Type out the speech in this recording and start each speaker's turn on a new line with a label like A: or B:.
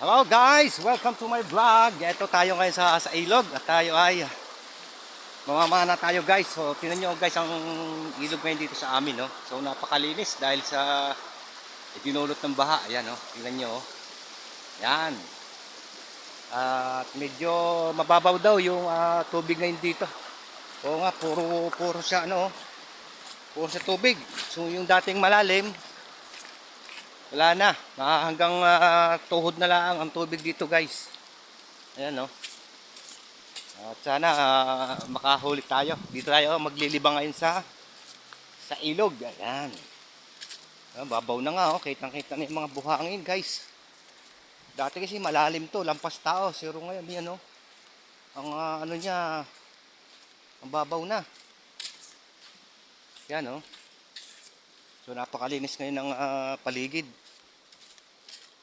A: Hello guys! Welcome to my vlog. Ito tayo ngayon sa ilog at tayo ay mamamana tayo guys. So tingnan nyo guys ang ilog ngayon dito sa amin, no? So napakalinis dahil sa dinulot ng baha. Ayan, no? Tingnan nyo. Yan. At medyo mababaw daw yung tubig ngayon dito. Oo nga, puro siya ano, puro siya tubig. So yung dating malalim, wala na. Hanggang tuhod na lang ang tubig dito guys. Ayan, no? At sana makahuli tayo. Dito tayo maglilibang ngayon sa ilog. Ayan. Babaw na nga, oh. Kitang-kita na yung mga buhangin, guys. Dati kasi malalim to, lampas tao. Pero ngayon, yan, oh. Ang ano niya, ang babaw na. Yan, oh. So napakalinis ngayon ng paligid.